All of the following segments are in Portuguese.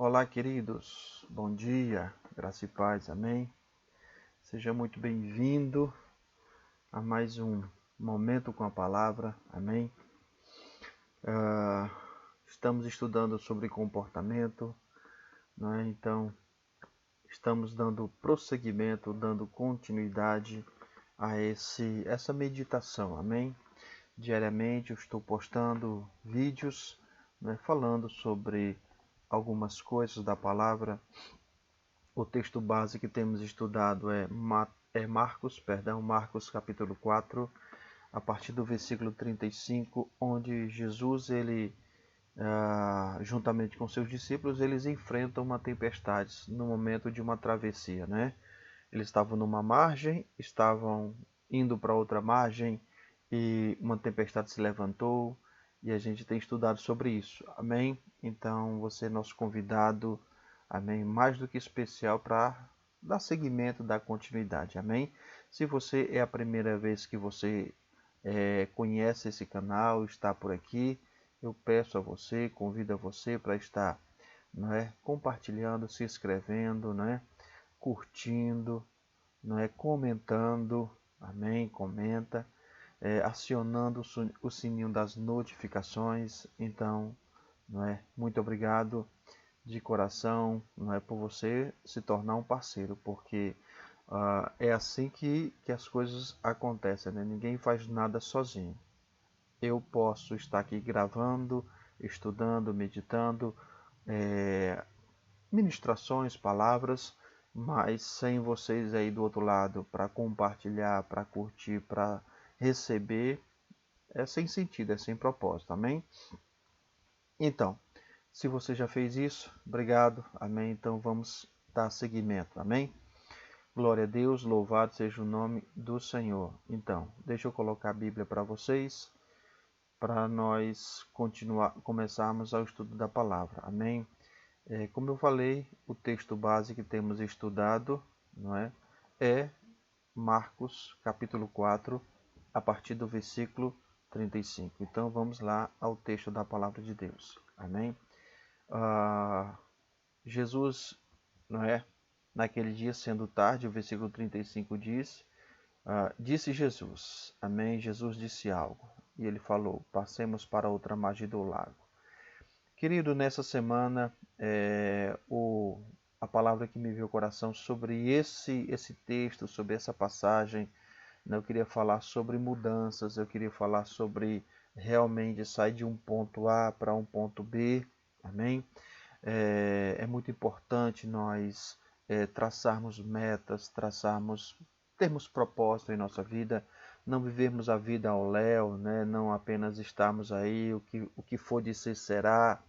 Olá, queridos. Bom dia, graça e paz, amém? Seja muito bem-vindo a mais um Momento com a Palavra, amém? Estamos estudando sobre comportamento, não é? Então, estamos dando prosseguimento, dando continuidade a essa meditação, amém? Diariamente eu estou postando vídeos, né, falando sobre algumas coisas da palavra. O texto base que temos estudado é Marcos capítulo 4, a partir do versículo 35, onde Jesus, juntamente com seus discípulos, eles enfrentam uma tempestade no momento de uma travessia, né? Eles estavam numa margem, estavam indo para outra margem e uma tempestade se levantou e a gente tem estudado sobre isso, amém? Então você é nosso convidado, amém? Mais do que especial para dar seguimento, dar continuidade, amém? Se você é a primeira vez que você conhece esse canal, está por aqui, eu peço a você, convido a você para estar, não é, compartilhando, se inscrevendo, não é, curtindo, não é, comentando, amém? Comenta, acionando o sininho das notificações. Então, não é, muito obrigado de coração, não é, por você se tornar um parceiro, porque é assim que as coisas acontecem, né? Ninguém faz nada sozinho. Eu posso estar aqui gravando, estudando, meditando, ministrações, palavras, mas sem vocês aí do outro lado para compartilhar, para curtir, para receber, é sem sentido, é sem propósito, amém? Então, se você já fez isso, obrigado, amém? Então vamos dar seguimento, amém? Glória a Deus, louvado seja o nome do Senhor. Então, deixa eu colocar a Bíblia para vocês, para nós começarmos ao estudo da palavra, amém? Como eu falei, o texto base que temos estudado, não é Marcos capítulo 4, a partir do versículo 35. Então vamos lá ao texto da palavra de Deus. Amém? Jesus, não é? Naquele dia, sendo tarde, o versículo 35 diz, disse Jesus, amém? Jesus disse algo, e ele falou, passemos para outra margem do lago. Querido, nessa semana, a palavra que me veio ao coração sobre esse texto, sobre essa passagem, né, eu queria falar sobre mudanças, eu queria falar sobre realmente sair de um ponto A para um ponto B, amém? É muito importante nós traçarmos metas, termos propósito em nossa vida, não vivermos a vida ao léu, né? Não apenas estarmos aí, o que for de ser será,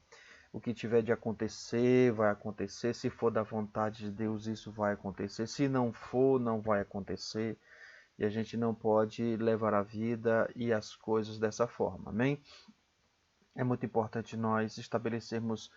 o que tiver de acontecer, vai acontecer. Se for da vontade de Deus, isso vai acontecer. Se não for, não vai acontecer. E a gente não pode levar a vida e as coisas dessa forma, amém? É muito importante nós estabelecermos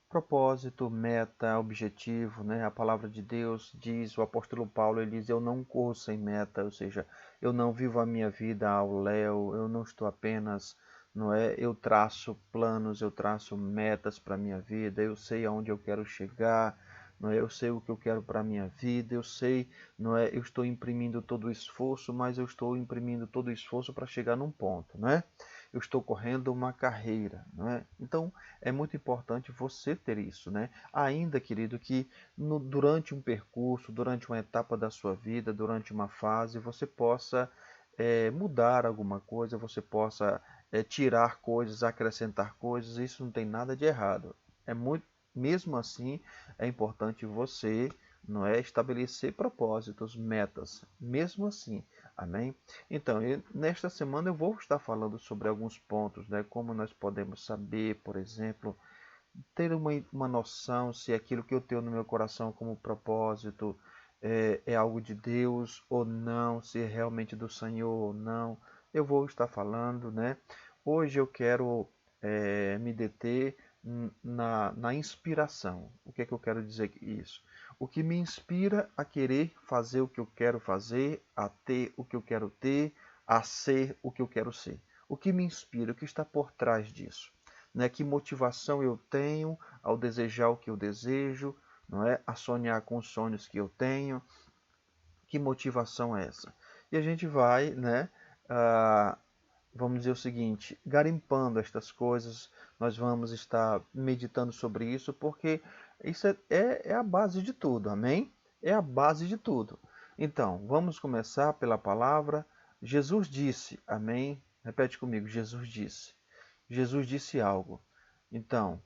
propósito, meta, objetivo, né? A palavra de Deus diz, o apóstolo Paulo, ele diz, eu não corro sem meta, ou seja, eu não vivo a minha vida ao léu, eu não estou apenas, não é? Eu traço planos, eu traço metas para a minha vida, eu sei aonde eu quero chegar, não é? Eu sei o que eu quero para a minha vida, eu sei, não é? Eu estou imprimindo todo o esforço, mas eu estou imprimindo todo o esforço para chegar num ponto, não é? Eu estou correndo uma carreira, não é? Então, é muito importante você ter isso, né? Ainda, querido, que durante um percurso, durante uma etapa da sua vida, durante uma fase, você possa mudar alguma coisa, você possa tirar coisas, acrescentar coisas, isso não tem nada de errado. Mesmo assim, é importante você, não é, estabelecer propósitos, metas, mesmo assim, amém? Então, nesta semana eu vou estar falando sobre alguns pontos, né, como nós podemos saber, por exemplo, ter uma noção se aquilo que eu tenho no meu coração como propósito é algo de Deus ou não, se é realmente do Senhor ou não. Eu vou estar falando, né? Hoje eu quero me deter na inspiração. O que é que eu quero dizer com isso? O que me inspira a querer fazer o que eu quero fazer, a ter o que eu quero ter, a ser o que eu quero ser. O que me inspira, o que está por trás disso? né? Que motivação eu tenho ao desejar o que eu desejo, não é? A sonhar com os sonhos que eu tenho. Que motivação é essa? E a gente vai, né? Vamos dizer o seguinte, garimpando estas coisas, nós vamos estar meditando sobre isso, porque isso é a base de tudo, amém? É a base de tudo. Então, vamos começar pela palavra. Jesus disse, amém? Repete comigo, Jesus disse. Jesus disse algo. Então,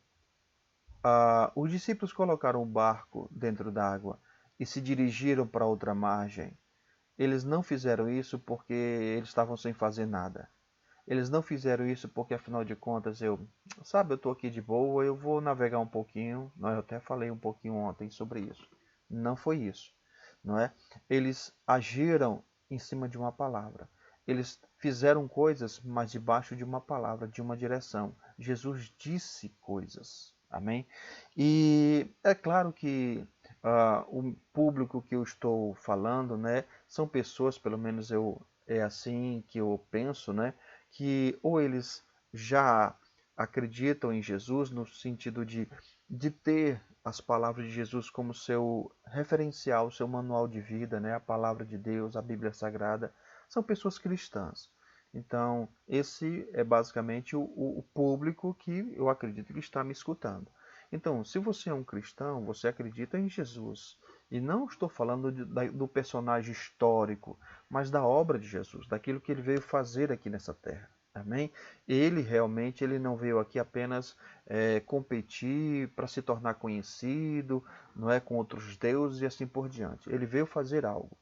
os discípulos colocaram o barco dentro d'água e se dirigiram para outra margem. Eles não fizeram isso porque eles estavam sem fazer nada. Eles não fizeram isso porque, afinal de contas, eu estou aqui de boa, eu vou navegar um pouquinho. Eu até falei um pouquinho ontem sobre isso. Não foi isso, não é? Eles agiram em cima de uma palavra. Eles fizeram coisas, mas debaixo de uma palavra, de uma direção. Jesus disse coisas, amém? E é claro que o público que eu estou falando, né, são pessoas, pelo menos é assim que eu penso, né? Que ou eles já acreditam em Jesus no sentido de ter as palavras de Jesus como seu referencial, seu manual de vida, né? A palavra de Deus, a Bíblia Sagrada, são pessoas cristãs. Então, esse é basicamente o público que eu acredito que está me escutando. Então, se você é um cristão, você acredita em Jesus. E não estou falando do personagem histórico, mas da obra de Jesus, daquilo que ele veio fazer aqui nessa terra. Amém? Ele realmente ele não veio aqui apenas competir para se tornar conhecido, não é, com outros deuses e assim por diante. Ele veio fazer algo.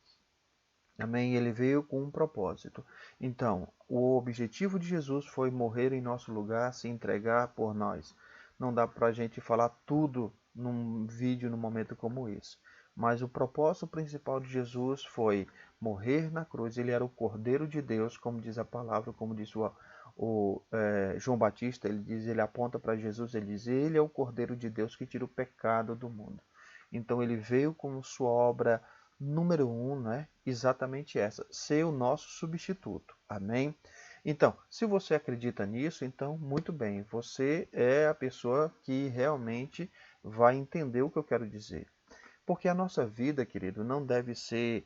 Amém? Ele veio com um propósito. Então, o objetivo de Jesus foi morrer em nosso lugar, se entregar por nós. Não dá para a gente falar tudo num vídeo, num momento como esse. Mas o propósito principal de Jesus foi morrer na cruz. Ele era o Cordeiro de Deus, como diz a palavra, como diz João Batista. Ele aponta para Jesus, ele diz, ele é o Cordeiro de Deus que tira o pecado do mundo. Então ele veio com sua obra número 1, né? Exatamente essa, ser o nosso substituto. Amém? Então, se você acredita nisso, então muito bem, você é a pessoa que realmente vai entender o que eu quero dizer. Porque a nossa vida, querido, não deve ser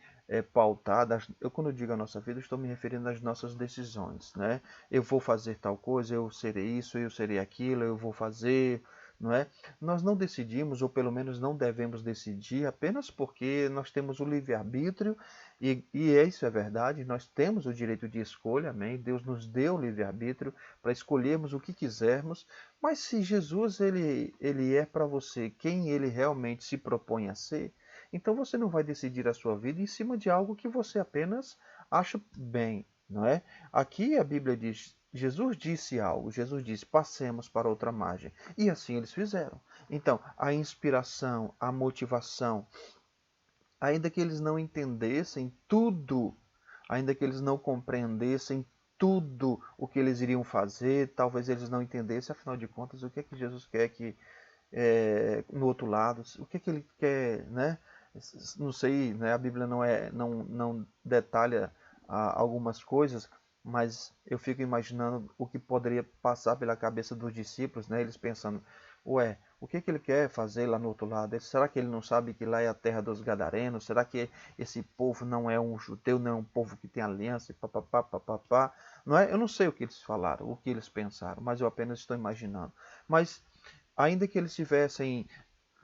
pautada. Quando eu digo a nossa vida, eu estou me referindo às nossas decisões, né? Eu vou fazer tal coisa, eu serei isso, eu serei aquilo, eu vou fazer, não é? Nós não decidimos, ou pelo menos não devemos decidir, apenas porque nós temos o livre-arbítrio, e isso é verdade, nós temos o direito de escolha, amém? Deus nos deu o livre-arbítrio para escolhermos o que quisermos, mas se Jesus ele é para você quem ele realmente se propõe a ser, então você não vai decidir a sua vida em cima de algo que você apenas acha bem, não é? Aqui a Bíblia diz, Jesus disse algo, Jesus disse, passemos para outra margem. E assim eles fizeram. Então, a inspiração, a motivação, ainda que eles não entendessem tudo, ainda que eles não compreendessem tudo o que eles iriam fazer, talvez eles não entendessem, afinal de contas, o que é que Jesus quer que no outro lado, o que é que ele quer, né? Não sei, né? A Bíblia não detalha algumas coisas, mas eu fico imaginando o que poderia passar pela cabeça dos discípulos, né? Eles pensando, ué, o que ele quer fazer lá no outro lado? Será que ele não sabe que lá é a terra dos gadarenos? Será que esse povo não é um judeu, não é um povo que tem aliança? Papapá, papapá. Não é? Eu não sei o que eles falaram, o que eles pensaram, mas eu apenas estou imaginando. Mas ainda que eles tivessem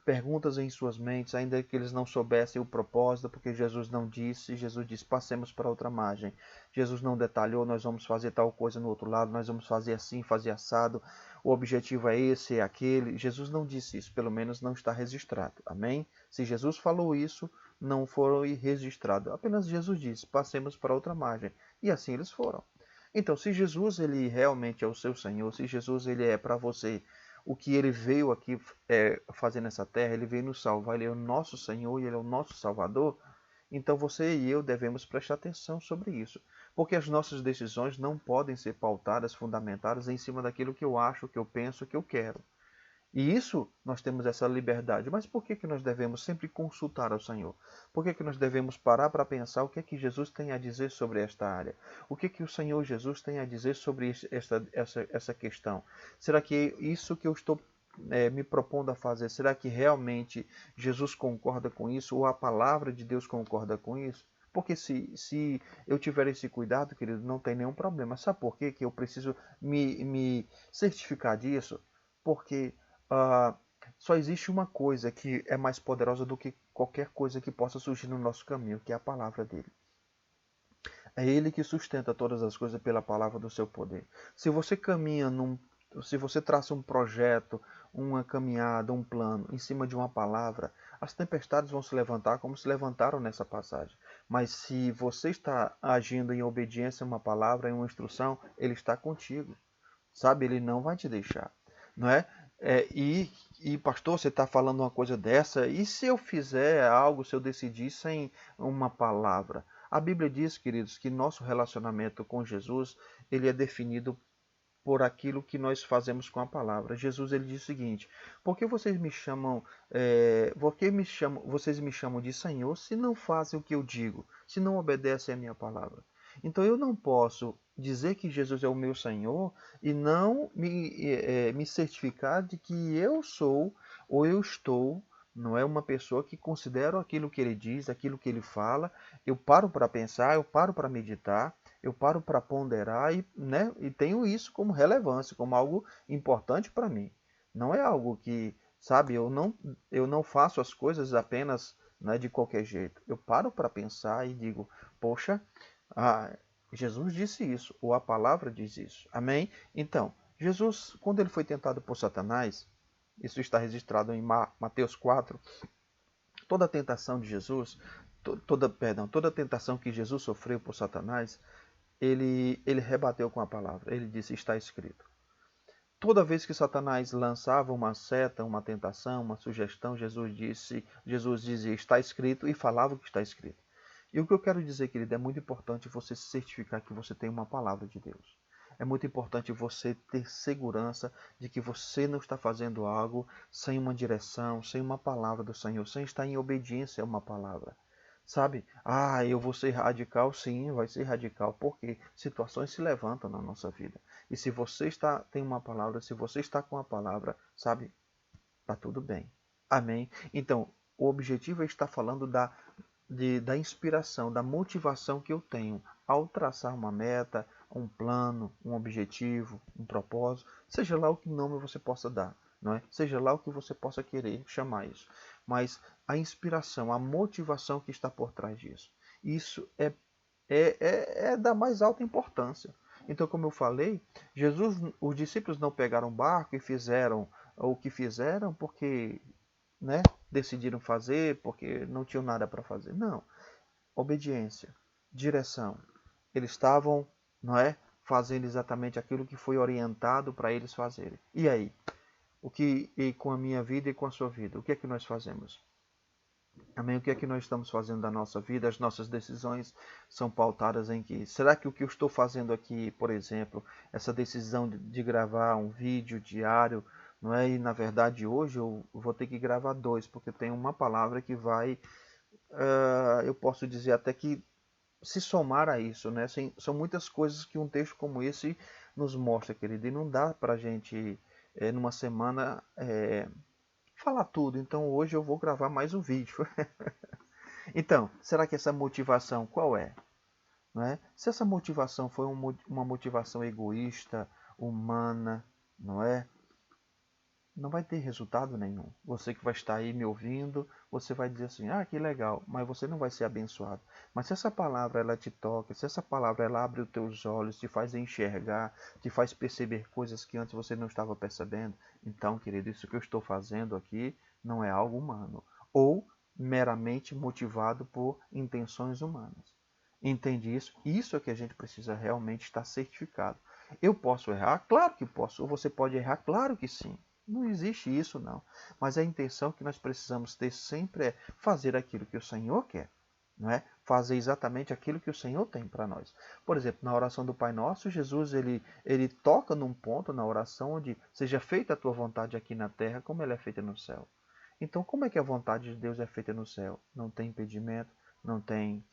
perguntas em suas mentes, ainda que eles não soubessem o propósito, porque Jesus não disse, Jesus disse, passemos para outra margem. Jesus não detalhou, nós vamos fazer tal coisa no outro lado, nós vamos fazer assim, fazer assado, o objetivo é esse, é aquele. Jesus não disse isso, pelo menos não está registrado. Amém? Se Jesus falou isso, não foi registrado. Apenas Jesus disse, passemos para outra margem. E assim eles foram. Então, se Jesus ele realmente é o seu Senhor, se Jesus ele é para você o que ele veio aqui fazer nessa terra, ele veio nos salvar, ele é o nosso Senhor e ele é o nosso Salvador, então você e eu devemos prestar atenção sobre isso, porque as nossas decisões não podem ser pautadas, fundamentadas em cima daquilo que eu acho, que eu penso, que eu quero. E isso nós temos essa liberdade. Mas por que que nós devemos sempre consultar ao Senhor? Por que que nós devemos parar para pensar o que é que Jesus tem a dizer sobre esta área? O que é que o Senhor Jesus tem a dizer sobre essa questão? Será que isso que eu estou me propondo a fazer, será que realmente Jesus concorda com isso? Ou a palavra de Deus concorda com isso? Porque se eu tiver esse cuidado, querido, não tem nenhum problema. Sabe por quê que eu preciso me certificar disso? Porque ah, só existe uma coisa que é mais poderosa do que qualquer coisa que possa surgir no nosso caminho, que é a palavra dele. É ele que sustenta todas as coisas pela palavra do seu poder. Se você caminha se você traça um projeto, uma caminhada, um plano em cima de uma palavra, as tempestades vão se levantar como se levantaram nessa passagem. Mas se você está agindo em obediência a uma palavra, em uma instrução, ele está contigo. Sabe? Ele não vai te deixar. Não é? Pastor, você está falando uma coisa dessa, e se eu fizer algo, se eu decidir sem uma palavra? A Bíblia diz, queridos, que nosso relacionamento com Jesus, ele é definido por aquilo que nós fazemos com a palavra. Jesus ele diz o seguinte: por que vocês me chamam de Senhor se não fazem o que eu digo, se não obedecem a minha palavra? Então eu não posso dizer que Jesus é o meu Senhor e não me certificar de que eu sou ou eu estou, não é uma pessoa que considero aquilo que ele diz, aquilo que ele fala. Eu paro para pensar, eu paro para meditar, eu paro para ponderar e tenho isso como relevância, como algo importante para mim. Não é algo que, sabe, eu não faço as coisas apenas, né, de qualquer jeito. Eu paro para pensar e digo, poxa, ah, Jesus disse isso, ou a palavra diz isso. Amém? Então, Jesus, quando ele foi tentado por Satanás, isso está registrado em Mateus 4, toda a tentação de Jesus, toda a tentação que Jesus sofreu por Satanás, ele rebateu com a palavra. Ele disse, está escrito. Toda vez que Satanás lançava uma seta, uma tentação, uma sugestão, Jesus dizia, está escrito, e falava o que está escrito. E o que eu quero dizer, querido, é muito importante você se certificar que você tem uma palavra de Deus. É muito importante você ter segurança de que você não está fazendo algo sem uma direção, sem uma palavra do Senhor, sem estar em obediência a uma palavra. Sabe? Ah, eu vou ser radical? Sim, vai ser radical, porque situações se levantam na nossa vida. E se você tem uma palavra, se você está com a palavra, sabe? Tá tudo bem. Amém? Então, o objetivo é estar falando da inspiração, da motivação que eu tenho ao traçar uma meta, um plano, um objetivo, um propósito, seja lá o que nome você possa dar, não é? Seja lá o que você possa querer chamar isso. Mas a inspiração, a motivação que está por trás disso, isso é da mais alta importância. Então, como eu falei, os discípulos não pegaram barco e fizeram o que fizeram porque, né, decidiram fazer, porque não tinham nada para fazer. Não. Obediência, direção. Eles estavam, não é, fazendo exatamente aquilo que foi orientado para eles fazerem. E aí? E com a minha vida e com a sua vida? O que é que nós fazemos? Amém? O que é que nós estamos fazendo da nossa vida? As nossas decisões são pautadas em que? Será que o que eu estou fazendo aqui, por exemplo, essa decisão de gravar um vídeo diário, não é? E na verdade hoje eu vou ter que gravar dois, porque tem uma palavra que vai, eu posso dizer até que se somar a isso, né? São muitas coisas que um texto como esse nos mostra, querido, e não dá para a gente, numa semana, falar tudo. Então hoje eu vou gravar mais um vídeo. Então, será que essa motivação qual é? Não é? Se essa motivação foi uma motivação egoísta, humana, não é? Não vai ter resultado nenhum. Você que vai estar aí me ouvindo, você vai dizer assim, ah, que legal, mas você não vai ser abençoado. Mas se essa palavra ela te toca, se essa palavra ela abre os teus olhos, te faz enxergar, te faz perceber coisas que antes você não estava percebendo, então, querido, isso que eu estou fazendo aqui não é algo humano. Ou meramente motivado por intenções humanas. Entende isso? Isso é que a gente precisa realmente estar certificado. Eu posso errar? Claro que posso. Ou você pode errar? Claro que sim. Não existe isso, não. Mas a intenção que nós precisamos ter sempre é fazer aquilo que o Senhor quer. Não é? fazer exatamente aquilo que o Senhor tem para nós. Por exemplo, na oração do Pai Nosso, Jesus ele toca num ponto na oração onde seja feita a tua vontade aqui na terra como ela é feita no céu. Então, como é que a vontade de Deus é feita no céu? Não tem impedimento, não tem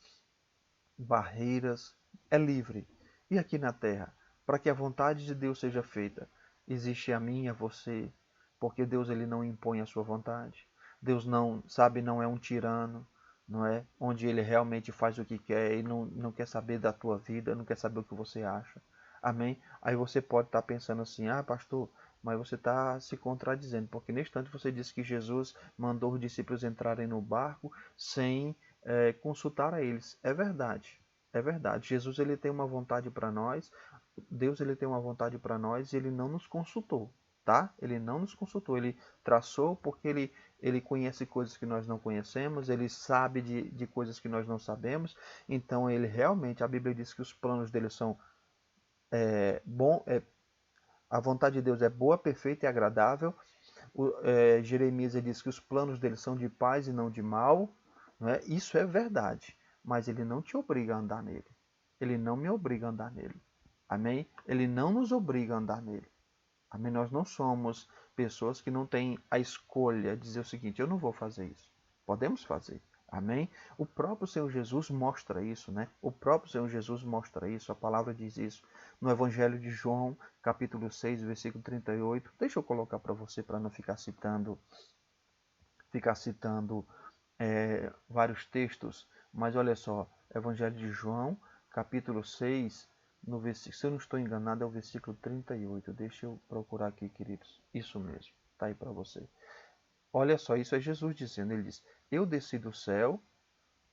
barreiras, é livre. E aqui na terra, para que a vontade de Deus seja feita, existe a mim e a você, porque Deus ele não impõe a sua vontade. Deus não, sabe, não é um tirano, não é? Onde ele realmente faz o que quer e não quer saber da tua vida, não quer saber o que você acha. Amém? Aí você pode estar pensando assim, pastor, mas você está se contradizendo, porque neste instante você disse que Jesus mandou os discípulos entrarem no barco sem consultar a eles. É verdade, é verdade. Jesus ele tem uma vontade para nós, Deus ele tem uma vontade para nós e ele não nos consultou, tá? Ele não nos consultou, ele traçou porque ele conhece coisas que nós não conhecemos, ele sabe de coisas que nós não sabemos, então ele realmente, a Bíblia diz que os planos dele são a vontade de Deus é boa, perfeita e agradável. Jeremias diz que os planos dele são de paz e não de mal. Não é? Isso é verdade, mas ele não te obriga a andar nele. Ele não me obriga a andar nele. Amém? Ele não nos obriga a andar nele. Amém? Nós não somos pessoas que não têm a escolha de dizer o seguinte, eu não vou fazer isso. Podemos fazer. Amém? O próprio Senhor Jesus mostra isso, né? O próprio Senhor Jesus mostra isso, a palavra diz isso. No Evangelho de João, capítulo 6, versículo 38. Deixa eu colocar para você, para não ficar citando vários textos, mas olha só, Evangelho de João, capítulo 6, no versículo, se eu não estou enganado, é o versículo 38. Deixa eu procurar aqui, queridos. Isso mesmo, está aí para você. Olha só, isso é Jesus dizendo, ele diz, eu desci do céu,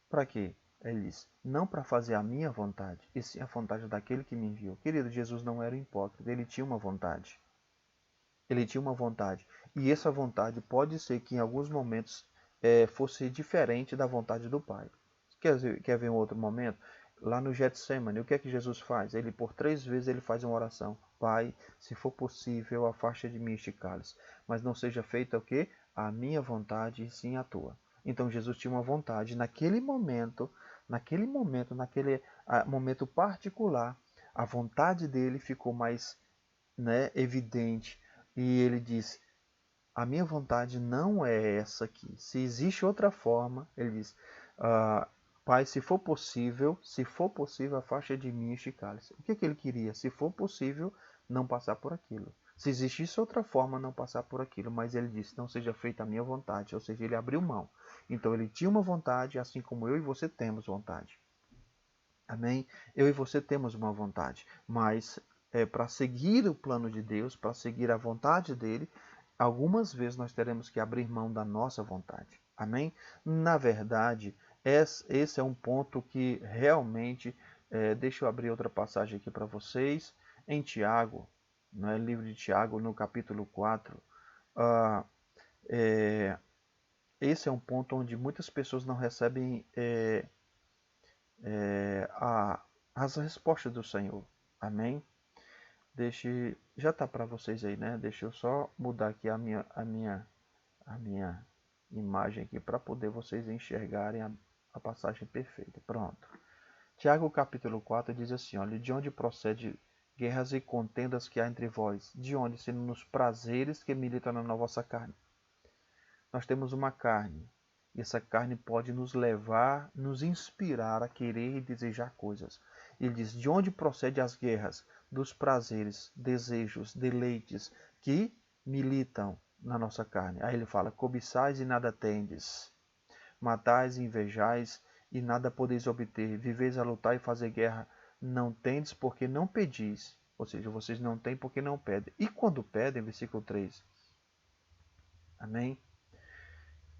para quê? Ele diz, não para fazer a minha vontade, e sim a vontade daquele que me enviou. Querido, Jesus não era hipócrita, ele tinha uma vontade. Ele tinha uma vontade. E essa vontade pode ser que em alguns momentos fosse diferente da vontade do Pai. Quer ver um outro momento? Lá no Getsemane, o que é que Jesus faz? Ele por 3 vezes ele faz uma oração. Pai, se for possível, afasta de mim este cálice. Mas não seja feita o quê? A minha vontade e sim a tua. Então Jesus tinha uma vontade. Naquele momento, naquele momento particular, a vontade dele ficou mais evidente. E ele diz, a minha vontade não é essa aqui. Se existe outra forma, ele diz, Pai, se for possível, afasta de mim este cálice. O que ele queria? Se for possível, não passar por aquilo. Se existisse outra forma, não passar por aquilo. Mas ele disse, não seja feita a minha vontade. Ou seja, ele abriu mão. Então ele tinha uma vontade, assim como eu e você temos vontade. Amém? Eu e você temos uma vontade. Mas para seguir o plano de Deus, para seguir a vontade dele, algumas vezes nós teremos que abrir mão da nossa vontade. Amém? Na verdade, esse é um ponto que realmente, deixa eu abrir outra passagem aqui para vocês, em Tiago, no livro de Tiago, no capítulo 4, esse é um ponto onde muitas pessoas não recebem as respostas do Senhor. Amém? Já está para vocês aí, né? Deixa eu só mudar aqui a minha imagem aqui para poder vocês enxergarem a passagem perfeita. Pronto. Tiago capítulo 4 diz assim, olha, de onde procede guerras e contendas que há entre vós? De onde? Sendo nos prazeres que militam na vossa carne. Nós temos uma carne, e essa carne pode nos levar, nos inspirar a querer e desejar coisas. Ele diz, de onde procede as guerras? Dos prazeres, desejos, deleites que militam na nossa carne. Aí ele fala, cobiçais e nada tendes, matais e invejais e nada podeis obter, viveis a lutar e fazer guerra, não tendes porque não pedis. Ou seja, vocês não têm porque não pedem. E quando pedem, versículo 3. Amém?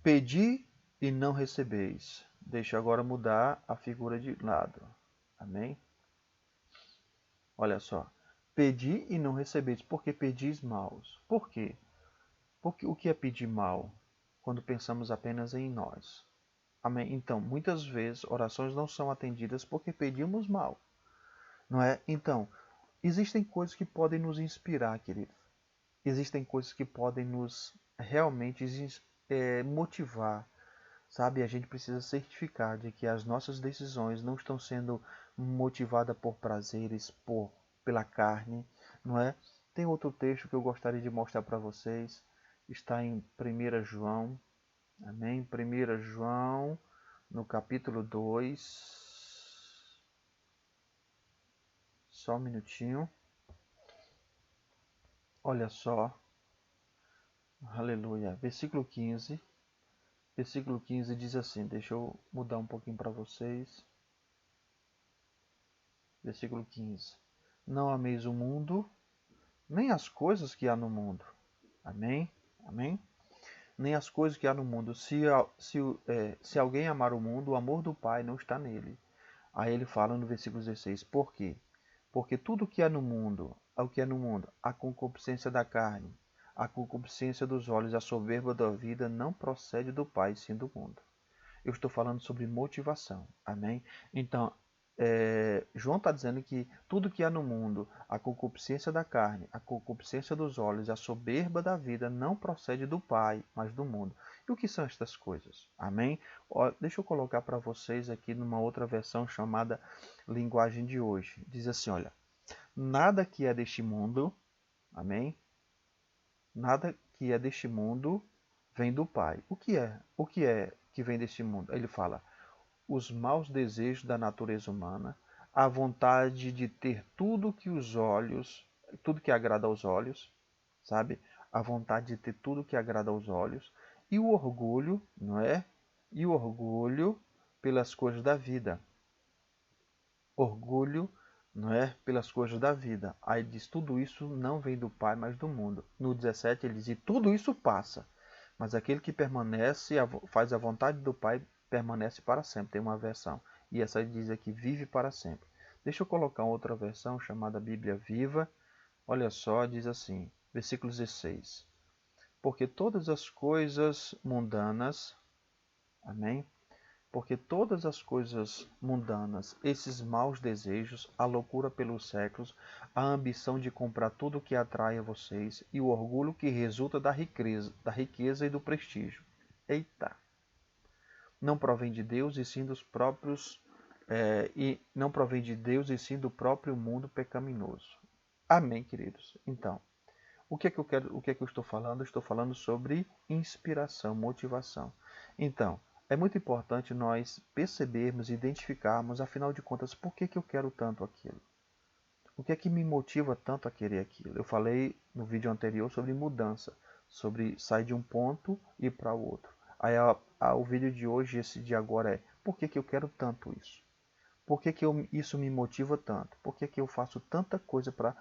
Pedi e não recebeis. Deixa eu agora mudar a figura de lado. Amém? Olha só. Pedi e não recebeis, porque pedis maus. Por quê? Porque o que é pedir mal? Quando pensamos apenas em nós. Amém? Então, muitas vezes, orações não são atendidas porque pedimos mal. Não é? Então, existem coisas que podem nos inspirar, querido. Existem coisas que podem nos realmente motivar. Sabe, a gente precisa certificar de que as nossas decisões não estão sendo motivadas por prazeres, pela carne, não é? Tem outro texto que eu gostaria de mostrar para vocês, está em 1 João, amém? 1 João, no capítulo 2, só um minutinho, olha só, aleluia, versículo 15. Versículo 15 diz assim, deixa eu mudar um pouquinho para vocês. Versículo 15. Não ameis o mundo, nem as coisas que há no mundo. Amém? Amém? Nem as coisas que há no mundo. Se alguém amar o mundo, o amor do Pai não está nele. Aí ele fala no versículo 16, por quê? Porque tudo que há no mundo, o que é no mundo, a concupiscência da carne, a concupiscência dos olhos, a soberba da vida, não procede do Pai, sim do mundo. Eu estou falando sobre motivação, amém? Então, João está dizendo que tudo que há no mundo, a concupiscência da carne, a concupiscência dos olhos, a soberba da vida, não procede do Pai, mas do mundo. E o que são estas coisas? Amém? Deixa eu colocar para vocês aqui numa outra versão chamada Linguagem de Hoje. Diz assim, olha, nada que é deste mundo, amém? Nada que é deste mundo vem do Pai. O que é? O que é que vem deste mundo? Ele fala, os maus desejos da natureza humana, a vontade de ter tudo que agrada aos olhos, sabe? A vontade de ter tudo que agrada aos olhos e o orgulho, não é? E o orgulho pelas coisas da vida. Orgulho, não é? Pelas coisas da vida. Aí diz, tudo isso não vem do Pai, mas do mundo. No 17 ele diz, e tudo isso passa, mas aquele que permanece, faz a vontade do Pai, permanece para sempre. Tem uma versão. E essa diz aqui, vive para sempre. Deixa eu colocar outra versão chamada Bíblia Viva. Olha só, diz assim, versículo 16. Porque todas as coisas mundanas, amém? Porque todas as coisas mundanas, esses maus desejos, a loucura pelos séculos, a ambição de comprar tudo que atrai a vocês e o orgulho que resulta da riqueza e do prestígio. Eita! Não provém de Deus e sim dos próprios e não provém de Deus e sim do próprio mundo pecaminoso. Amém, queridos. Então, o que é que eu quero, o que é que eu estou falando? Eu estou falando sobre inspiração, motivação. Então, é muito importante nós percebermos e identificarmos, afinal de contas, por que eu quero tanto aquilo. O que é que me motiva tanto a querer aquilo? Eu falei no vídeo anterior sobre mudança, sobre sair de um ponto e ir para o outro. Aí o vídeo de hoje, esse de agora é, por que eu quero tanto isso? Por que isso me motiva tanto? Por que eu faço tanta coisa para...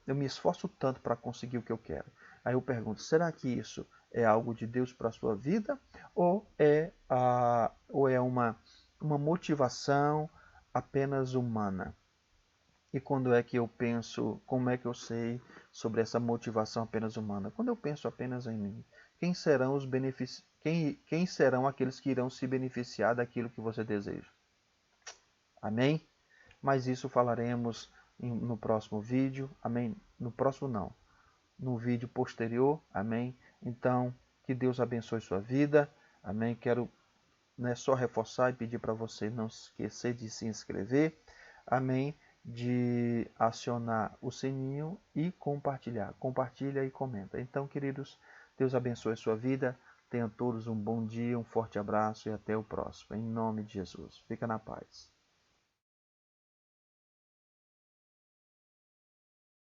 eu me esforço tanto para conseguir o que eu quero? Aí eu pergunto, será que isso é algo de Deus para a sua vida? Ou é uma motivação apenas humana? E quando é que eu penso, como é que eu sei sobre essa motivação apenas humana? Quando eu penso apenas em mim, quem serão os quem serão aqueles que irão se beneficiar daquilo que você deseja? Amém? Mas isso falaremos no próximo vídeo. Amém? No próximo não. No vídeo posterior. Amém? Então, que Deus abençoe sua vida. Amém? Quero só reforçar e pedir para você não se esquecer de se inscrever. Amém? De acionar o sininho e compartilhar. Compartilha e comenta. Então, queridos, Deus abençoe a sua vida. Tenham todos um bom dia, um forte abraço e até o próximo. Em nome de Jesus. Fica na paz.